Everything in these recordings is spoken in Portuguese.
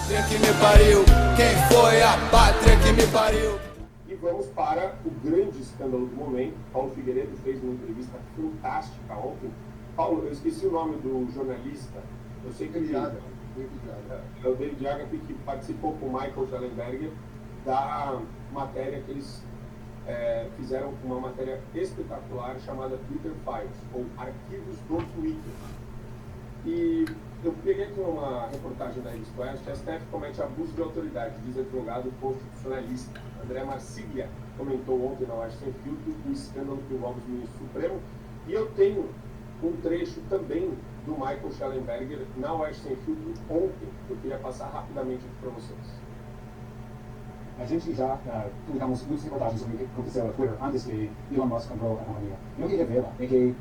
Pátria que me pariu, quem foi a pátria que me pariu? E vamos para o grande escândalo do momento. Paulo Figueiredo fez uma entrevista fantástica ontem. Paulo, eu esqueci o nome do jornalista. Eu sei que ele é o David Agape, que participou com o Michael Schellenberger da matéria que eles fizeram, uma matéria espetacular chamada Twitter Files, ou Arquivos do Twitter. E eu peguei aqui uma reportagem da East West. A STF comete abuso de autoridade, diz advogado constitucionalista. André Marsiglia comentou ontem na Oeste Sem Filtro o escândalo que envolve o ministro Supremo. E eu tenho um trecho também do Michael Schellenberger na Oeste Sem Filtro ontem. Eu queria passar rapidamente aqui para vocês. A gente já publicamos muitas reportagens sobre o que aconteceu no Twitter antes que Elon Musk comprou a companhia. E o que revela é que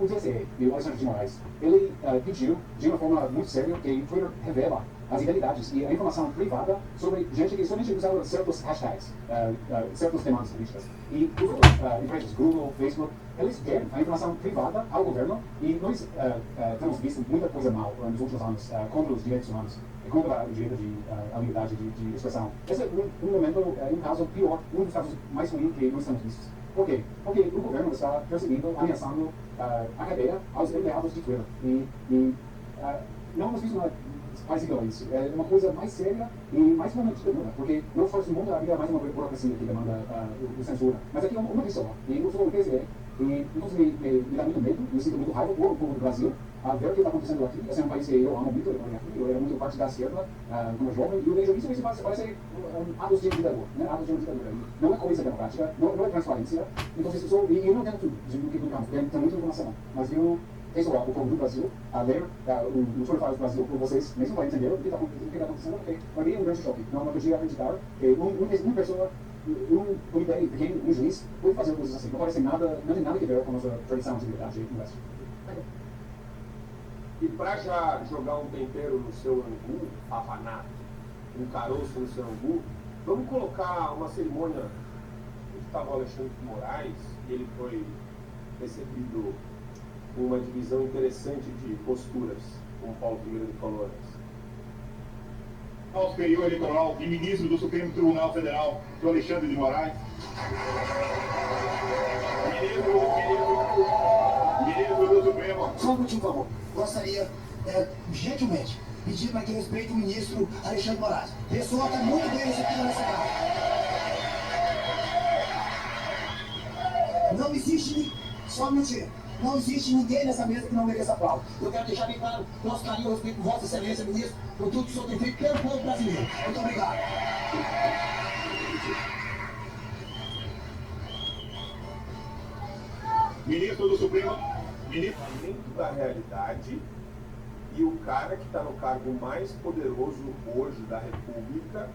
o TSE e o Alexandre de Moraes, ele pediu de uma forma muito séria que o Twitter revela as identidades e a informação privada sobre gente que somente usava certos hashtags, certas demandas políticas. E empresas, Google, Facebook, eles querem a informação privada ao governo e nós temos visto muita coisa mal nos últimos anos contra os direitos humanos, contra o direito à liberdade de expressão. Esse é um momento, um caso pior, um dos casos mais ruins que nós temos visto. Por quê? Porque o governo está perseguindo, ameaçando a cadeia aos empregados de Twitter. Não hemos visto nada parecido a isso. É uma coisa mais séria e mais momento de demanda, porque não só no mundo havia mais uma burocracia que demanda censura, mas aqui é uma pessoa. E eu sou o TSE, e então me dá muito medo, eu sinto muito raiva por o povo do Brasil, a ver o que está acontecendo aqui. Esse é um país que eu amo muito, eu era muito parte da esquerda como jovem, e eu vejo isso parece atos de ditadura, né? Atos de uma ditadura. Não é coisa democrática, não é transparência. Então, e eu não entendo tudo do que publicamos, porque tem muita informação, mas eu pessoal, o povo do Brasil, a ler o Twitter Files do Brasil por vocês, mesmo para entender o que está acontecendo, porque para mim é um grande choque. Não podia acreditar que uma pessoa, um império pequeno, um juiz, pode fazer coisas assim. Não parece nada, não tem nada a ver com a nossa tradição de liberdade e conversa. E para já jogar um tempero no seu angu, pavanato, um caroço no seu angu, vamos colocar uma cerimônia onde estava o Alexandre de Moraes, e ele foi recebido com uma divisão interessante de posturas, como o Paulo Figueiredo falou antes. Ao Superior Eleitoral e ministro do Supremo Tribunal Federal, o Alexandre de Moraes. Ministro do Supremo. Só um último favor. Gostaria, gentilmente, pedir para que respeite o ministro Alexandre de Moraes. Pessoa está muito bem recebida nessa casa. Não existe, só mentira. Não existe ninguém nessa mesa que não mereça aplauso. Eu quero deixar bem claro nosso carinho e respeito por Vossa Excelência, ministro, por tudo que o senhor tem feito pelo povo brasileiro. Muito obrigado. Ministro do Supremo, ministro da realidade, e o cara que está no cargo mais poderoso hoje da República,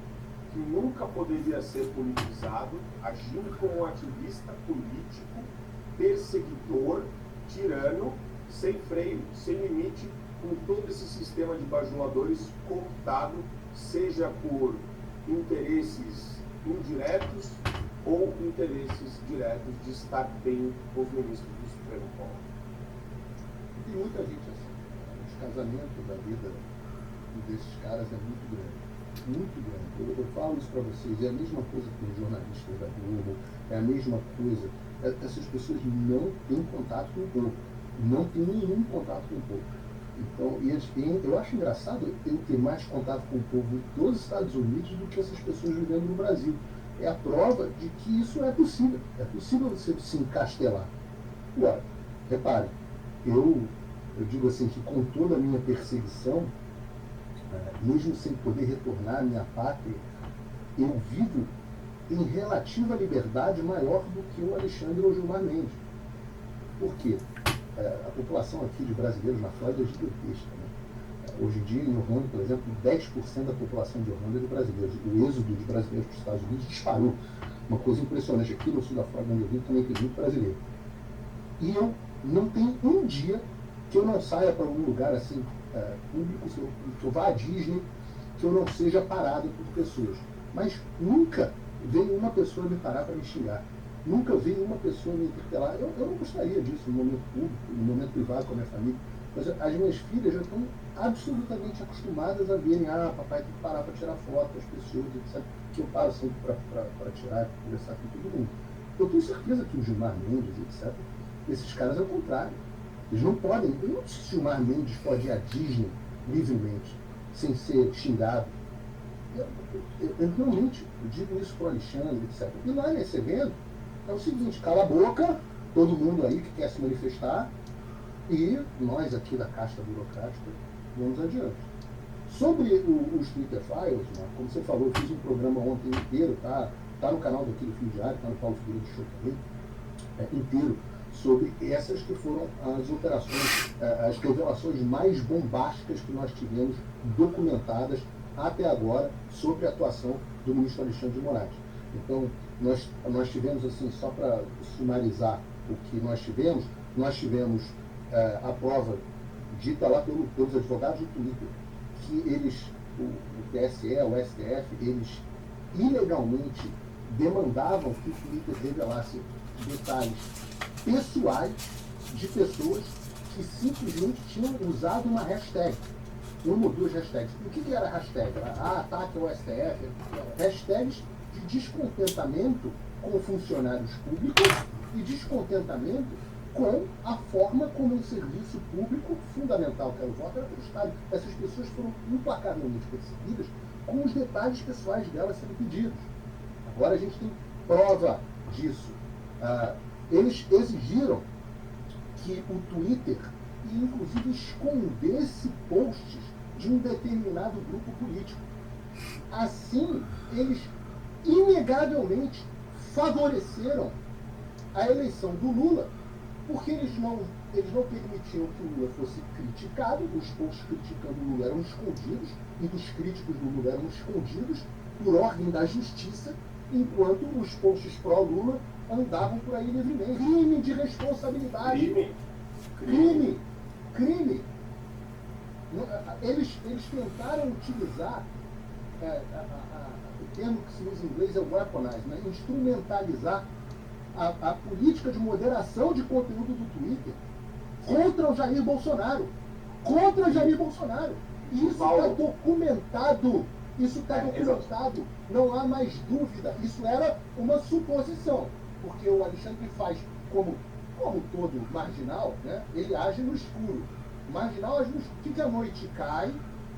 que nunca poderia ser politizado, agindo como um ativista político, perseguidor, tirano, sem freio, sem limite, com todo esse sistema de bajuladores cooptado, seja por interesses indiretos ou interesses diretos de estar bem com os ministros do Supremo Paulo. Tem muita gente assim. O descasamento da vida desses caras é muito grande. Muito grande. Eu falo isso para vocês. É a mesma coisa que os jornalistas da Globo, é a mesma coisa. Essas pessoas não têm contato com o povo. Não têm nenhum contato com o povo. Então, eu acho engraçado eu ter mais contato com o povo dos Estados Unidos do que essas pessoas vivendo no Brasil. É a prova de que isso é possível. É possível você se encastelar. Agora, reparem, eu digo assim que com toda a minha perseguição, mesmo sem poder retornar à minha pátria, eu vivo em relativa liberdade maior do que o Alexandre ou o Gilmar Mendes. Por quê? A população aqui de brasileiros na Flórida é gigantesca. Né? Hoje em dia, em Orlando, por exemplo, 10% da população de Orlando é de brasileiros. O êxodo de brasileiros para os Estados Unidos disparou. Uma coisa impressionante. Aqui no sul da Flórida, onde eu vivo, também tem muito brasileiro. E eu não tenho um dia que eu não saia para algum lugar assim, público, que eu vá à Disney, que eu não seja parado por pessoas. Mas nunca veio uma pessoa me parar para me xingar. Nunca veio uma pessoa me interpelar. Eu não gostaria disso no momento público, no momento privado com a minha família. Mas as minhas filhas já estão absolutamente acostumadas a verem, papai tem que parar para tirar foto das pessoas, etc. Que eu paro sempre para tirar, para conversar com todo mundo. Eu tenho certeza que o Gilmar Mendes, etc., esses caras é o contrário. Eles não podem, eu não sei se o Gilmar Mendes pode ir à Disney livremente, sem ser xingado. Eu realmente digo isso para o Alexandre, etc. E lá nesse evento é o seguinte, cala a boca, todo mundo aí que quer se manifestar, e nós aqui da casta burocrática vamos adiante. Sobre os Twitter Files, né, como você falou, eu fiz um programa ontem inteiro, tá no canal do Fio Diário, tá no Paulo Figueiredo Show também, inteiro, sobre essas que foram as operações, as revelações mais bombásticas que nós tivemos documentadas até agora sobre a atuação do ministro Alexandre de Moraes. Então, nós tivemos, assim, só para sumarizar o que nós tivemos a prova dita lá pelos advogados do Twitter, que eles, o TSE, o STF, eles ilegalmente demandavam que o Twitter revelasse detalhes pessoais de pessoas que simplesmente tinham usado uma hashtag, uma ou duas hashtags. O que era hashtag? Ataque ao STF, hashtags de descontentamento com funcionários públicos e descontentamento com a forma como um serviço público fundamental, que era o voto, era prestado. Essas pessoas foram implacavelmente perseguidas com os detalhes pessoais delas sendo pedidos. Agora a gente tem prova disso. Eles exigiram que o Twitter, inclusive, escondesse posts de um determinado grupo político. Assim, eles inegavelmente favoreceram a eleição do Lula, porque eles não permitiam que o Lula fosse criticado, os posts criticando o Lula eram escondidos, e dos críticos do Lula eram escondidos por ordem da justiça, enquanto os posts pró-Lula andavam por aí livremente. Crime de responsabilidade. Crime. Eles tentaram utilizar o termo que se usa em inglês é weaponize, né? Instrumentalizar a política de moderação de conteúdo do Twitter contra o Jair Bolsonaro. E isso está documentado. Não há mais dúvida. Isso era uma suposição, porque o Alexandre faz como todo marginal, né? Ele age no escuro. O marginal age no escuro. Fica a noite cai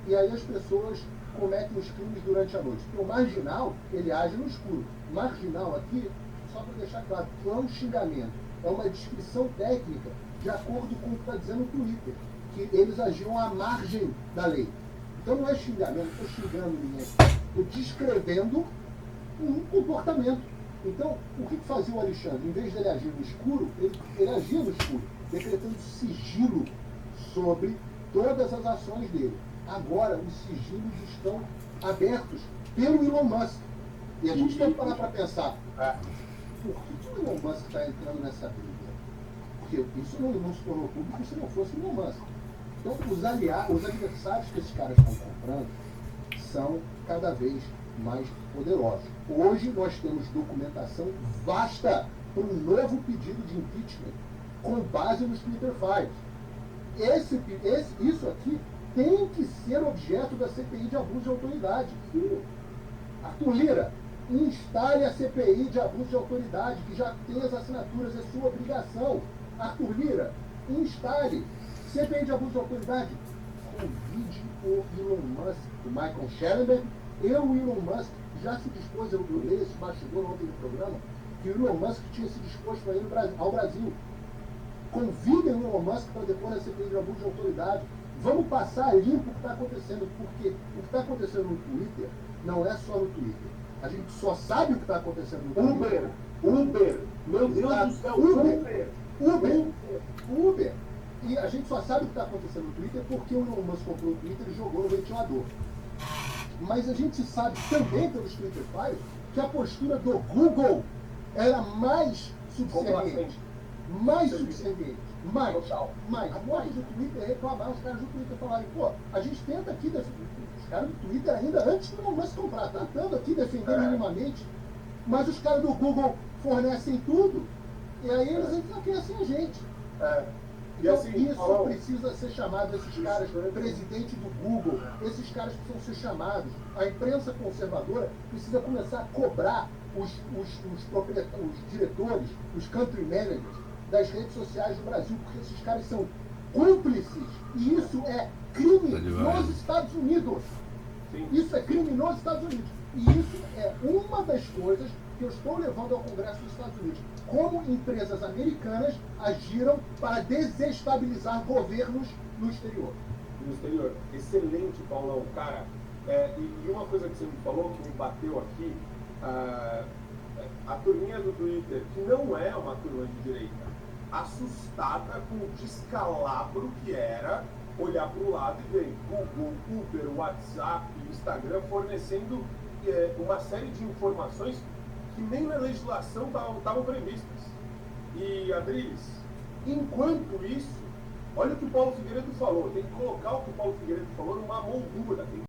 e aí as pessoas cometem os crimes durante a noite. Porque o marginal, ele age no escuro. Marginal aqui, só para deixar claro, não é um xingamento, é uma descrição técnica de acordo com o que está dizendo o Twitter, que eles agiam à margem da lei. Então não é xingamento, não estou xingando ninguém, estou descrevendo um comportamento. Então, o que fazia o Alexandre? Em vez de ele agir no escuro, ele agia no escuro, decretando sigilo sobre todas as ações dele. Agora, os sigilos estão abertos pelo Elon Musk. E a gente tem que parar para pensar, por que o Elon Musk está entrando nessa briga? Porque isso não se tornou público se não fosse o Elon Musk. Então, os adversários que esses caras estão comprando são cada vez mais poderosos. Hoje nós temos documentação vasta para um novo pedido de impeachment com base nos Twitter Files. Isso aqui tem que ser objeto da CPI de abuso de autoridade. Arthur Lira, instale a CPI de abuso de autoridade, que já tem as assinaturas, é sua obrigação. Arthur Lira, instale CPI de abuso de autoridade. Convide o Elon Musk, o Michael Schellenberg, o Elon Musk já se dispôs, eu li esse bastidor ontem no programa, que o Elon Musk tinha se disposto a ir ao Brasil. Convidem o Elon Musk para depor a CPI de abuso de autoridade. Vamos passar limpo o que está acontecendo, porque o que está acontecendo no Twitter não é só no Twitter. A gente só sabe o que está acontecendo no Twitter. Uber. Meu Deus do céu, Uber. E a gente só sabe o que está acontecendo no Twitter porque o Elon Musk comprou o Twitter e jogou no ventilador. Mas a gente sabe também pelos Twitter Files que a postura do Google era mais subserviente. Mais. A morte do Twitter reclamaram, os caras do Twitter falarem, a gente tenta aqui defender, os caras do Twitter ainda antes do Elon Musk comprar, tentando aqui defender minimamente, mas os caras do Google fornecem tudo, e aí eles enfraquecem a gente. Então, assim, isso Paulo, precisa ser chamado, esses caras, presidente do Google, esses caras precisam ser chamados. A imprensa conservadora precisa começar a cobrar os diretores, os country managers das redes sociais do Brasil, porque esses caras são cúmplices. E isso é crime nos Estados Unidos. Sim. Isso é crime nos Estados Unidos. E isso é uma das coisas que eu estou levando ao Congresso dos Estados Unidos. Como empresas americanas agiram para desestabilizar governos no exterior. No exterior. Excelente, Paulão. Cara, e uma coisa que você me falou, que me bateu aqui, a turminha do Twitter, que não é uma turma de direita, assustada com o descalabro que era olhar para o lado e ver Google, Uber, WhatsApp, Instagram fornecendo uma série de informações que nem na legislação estavam previstas. E, Adriles, enquanto isso, olha o que o Paulo Figueiredo falou, tem que colocar o que o Paulo Figueiredo falou numa moldura, tem